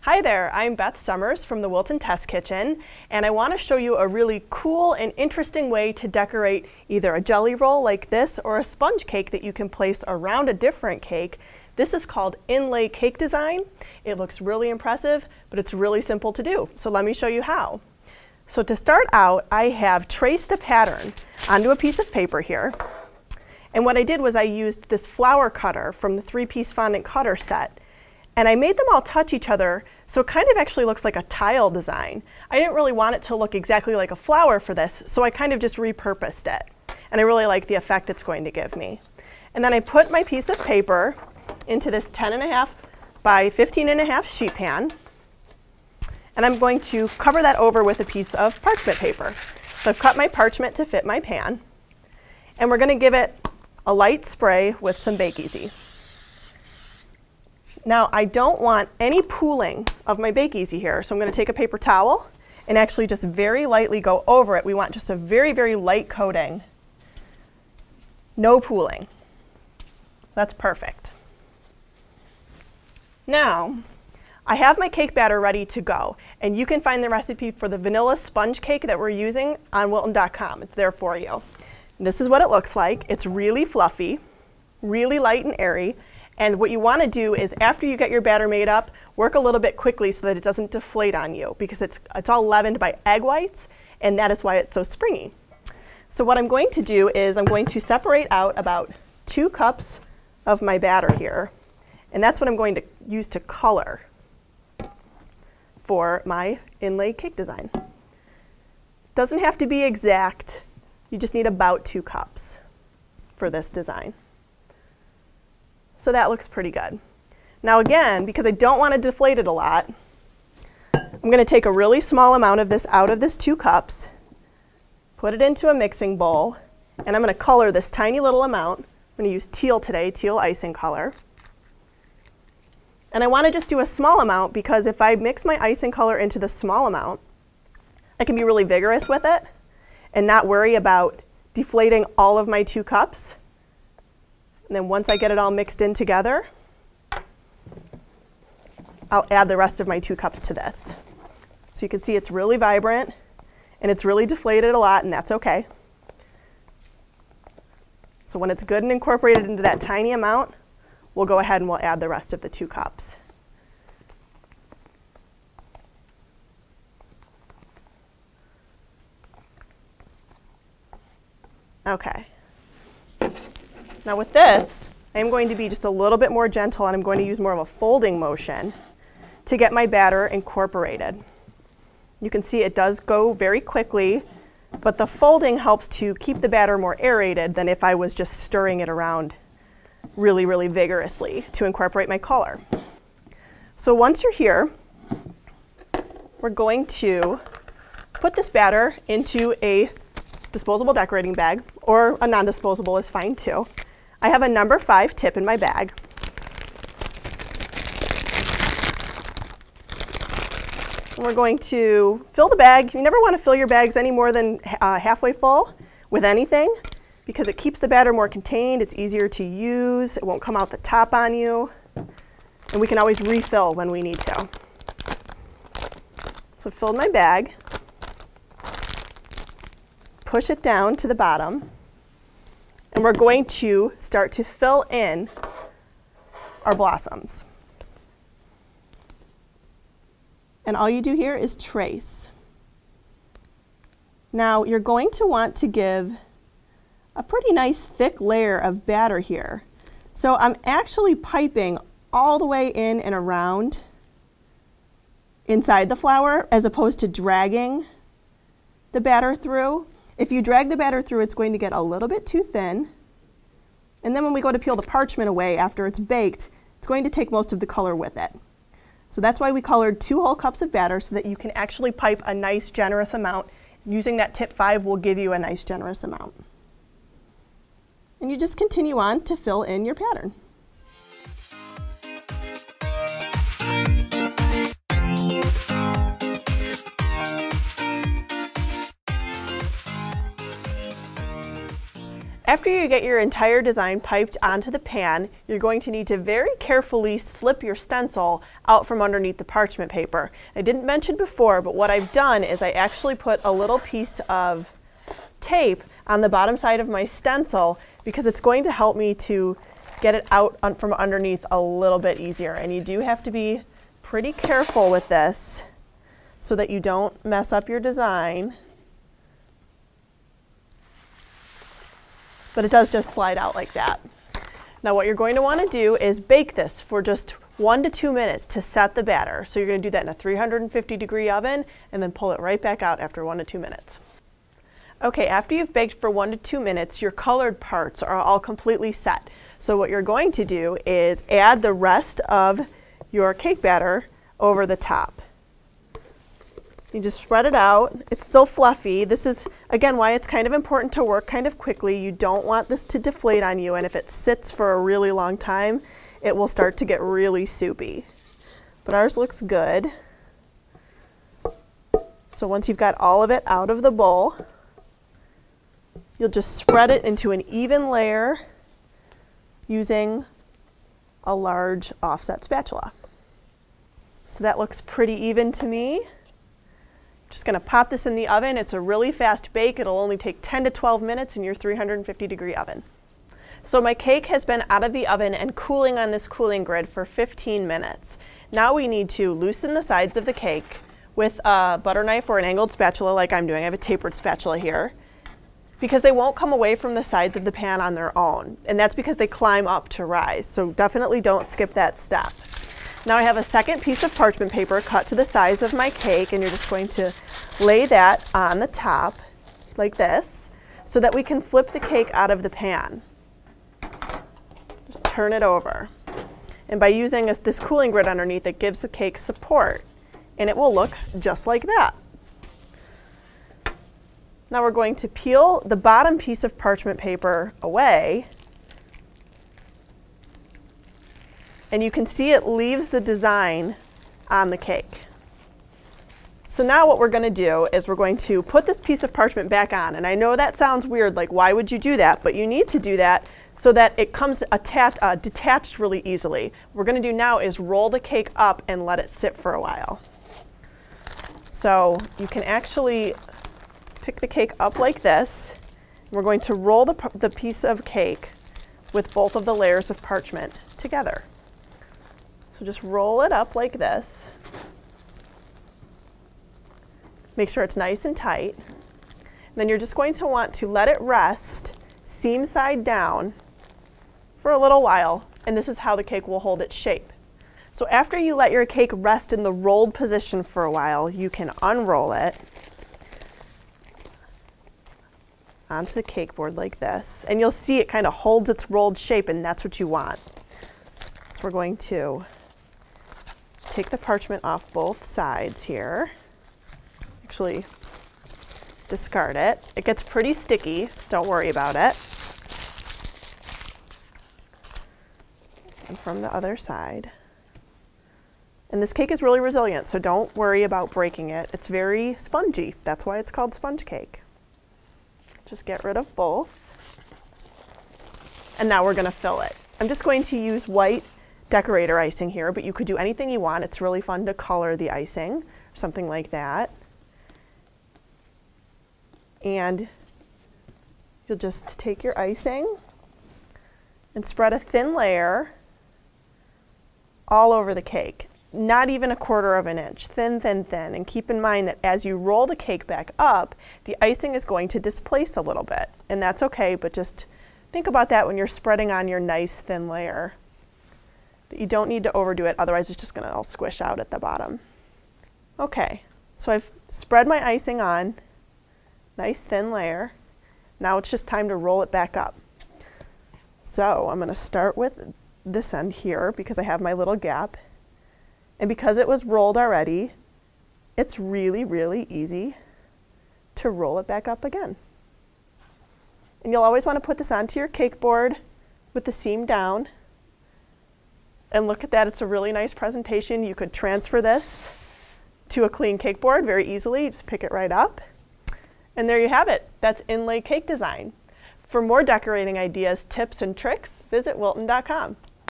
Hi there, I'm Beth Summers from the Wilton Test Kitchen, and I want to show you a really cool and interesting way to decorate either a jelly roll like this or a sponge cake that you can place around a different cake. This is called inlay cake design. It looks really impressive, but it's really simple to do. So let me show you how. So to start out, I have traced a pattern onto a piece of paper here. And what I did was I used this flower cutter from the 3-piece fondant cutter set. And I made them all touch each other, so it kind of actually looks like a tile design. I didn't really want it to look exactly like a flower for this, so I kind of just repurposed it. And I really like the effect it's going to give me. And then I put my piece of paper into this 10.5 by 15.5 sheet pan. And I'm going to cover that over with a piece of parchment paper. So I've cut my parchment to fit my pan. And we're going to give it a light spray with some Bake Easy. Now, I don't want any pooling of my Bake Easy here, so I'm going to take a paper towel and actually just very lightly go over it. We want just a very, very light coating. No pooling. That's perfect. Now, I have my cake batter ready to go, and you can find the recipe for the vanilla sponge cake that we're using on Wilton.com. It's there for you. And this is what it looks like. It's really fluffy, really light and airy. And what you want to do is after you get your batter made up, work a little bit quickly so that it doesn't deflate on you, because it's all leavened by egg whites, and that is why it's so springy. So what I'm going to do is I'm going to separate out about 2 cups of my batter here, and that's what I'm going to use to color for my inlay cake design. Doesn't have to be exact. You just need about 2 cups for this design. So that looks pretty good. Now again, because I don't want to deflate it a lot, I'm going to take a really small amount of this out of this 2 cups, put it into a mixing bowl, and I'm going to color this tiny little amount. I'm going to use teal today, teal icing color. And I want to just do a small amount because if I mix my icing color into the small amount, I can be really vigorous with it and not worry about deflating all of my 2 cups. And then once I get it all mixed in together, I'll add the rest of my 2 cups to this. So you can see it's really vibrant and it's really deflated a lot, and that's okay. So when it's good and incorporated into that tiny amount, we'll go ahead and we'll add the rest of the 2 cups. Okay. Now with this, I'm going to be just a little bit more gentle, and I'm going to use more of a folding motion to get my batter incorporated. You can see it does go very quickly, but the folding helps to keep the batter more aerated than if I was just stirring it around really, really vigorously to incorporate my color. So once you're here, we're going to put this batter into a disposable decorating bag, or a non-disposable is fine too. I have a number 5 tip in my bag. And we're going to fill the bag. You never want to fill your bags any more than halfway full with anything, because it keeps the batter more contained. It's easier to use. It won't come out the top on you. And we can always refill when we need to. So I filled my bag. Push it down to the bottom. And we're going to start to fill in our blossoms. And all you do here is trace. Now you're going to want to give a pretty nice thick layer of batter here. So I'm actually piping all the way in and around inside the flower as opposed to dragging the batter through. If you drag the batter through, it's going to get a little bit too thin. And then when we go to peel the parchment away after it's baked, it's going to take most of the color with it. So that's why we colored 2 whole cups of batter, so that you can actually pipe a nice generous amount. Using that tip 5 will give you a nice generous amount. And you just continue on to fill in your pattern. After you get your entire design piped onto the pan, you're going to need to very carefully slip your stencil out from underneath the parchment paper. I didn't mention before, but what I've done is I actually put a little piece of tape on the bottom side of my stencil because it's going to help me to get it out from underneath a little bit easier. And you do have to be pretty careful with this so that you don't mess up your design. But it does just slide out like that. Now what you're going to want to do is bake this for just 1 to 2 minutes to set the batter. So you're going to do that in a 350-degree oven and then pull it right back out after 1 to 2 minutes. Okay, after you've baked for 1 to 2 minutes, your colored parts are all completely set. So what you're going to do is add the rest of your cake batter over the top. You just spread it out. It's still fluffy. This is, again, why it's kind of important to work kind of quickly. You don't want this to deflate on you, and if it sits for a really long time, it will start to get really soupy. But ours looks good. So once you've got all of it out of the bowl, you'll just spread it into an even layer using a large offset spatula. So that looks pretty even to me. Just going to pop this in the oven. It's a really fast bake. It'll only take 10 to 12 minutes in your 350-degree oven. So my cake has been out of the oven and cooling on this cooling grid for 15 minutes. Now we need to loosen the sides of the cake with a butter knife or an angled spatula like I'm doing. I have a tapered spatula here, because they won't come away from the sides of the pan on their own. And that's because they climb up to rise. So definitely don't skip that step. Now I have a second piece of parchment paper cut to the size of my cake, and you're just going to lay that on the top like this so that we can flip the cake out of the pan. Just turn it over. And by using this cooling grid underneath, it gives the cake support, and it will look just like that. Now we're going to peel the bottom piece of parchment paper away, and you can see it leaves the design on the cake. So now what we're going to do is we're going to put this piece of parchment back on. And I know that sounds weird, like why would you do that? But you need to do that so that it comes detached really easily. What we're going to do now is roll the cake up and let it sit for a while. So you can actually pick the cake up like this. We're going to roll the piece of cake with both of the layers of parchment together. So just roll it up like this. Make sure it's nice and tight. And then you're just going to want to let it rest seam side down for a little while, and this is how the cake will hold its shape. So after you let your cake rest in the rolled position for a while, you can unroll it onto the cake board like this, and you'll see it kind of holds its rolled shape, and that's what you want. So we're going to take the parchment off both sides here. Actually, discard it. It gets pretty sticky. Don't worry about it. And from the other side. And this cake is really resilient, so don't worry about breaking it. It's very spongy. That's why it's called sponge cake. Just get rid of both. And now we're going to fill it. I'm just going to use white decorator icing here, but you could do anything you want. It's really fun to color the icing or something like that. And you'll just take your icing and spread a thin layer all over the cake. Not even 1/4 of an inch, thin, thin, thin. And keep in mind that as you roll the cake back up, the icing is going to displace a little bit. And that's okay, but just think about that when you're spreading on your nice thin layer. But you don't need to overdo it, otherwise it's just going to all squish out at the bottom. Okay, so I've spread my icing on, nice thin layer. Now it's just time to roll it back up. So I'm going to start with this end here because I have my little gap. And because it was rolled already, it's really, really easy to roll it back up again. And you'll always want to put this onto your cake board with the seam down. And look at that, it's a really nice presentation. You could transfer this to a clean cake board very easily. Just pick it right up. And there you have it. That's inlay cake design. For more decorating ideas, tips, and tricks, visit Wilton.com.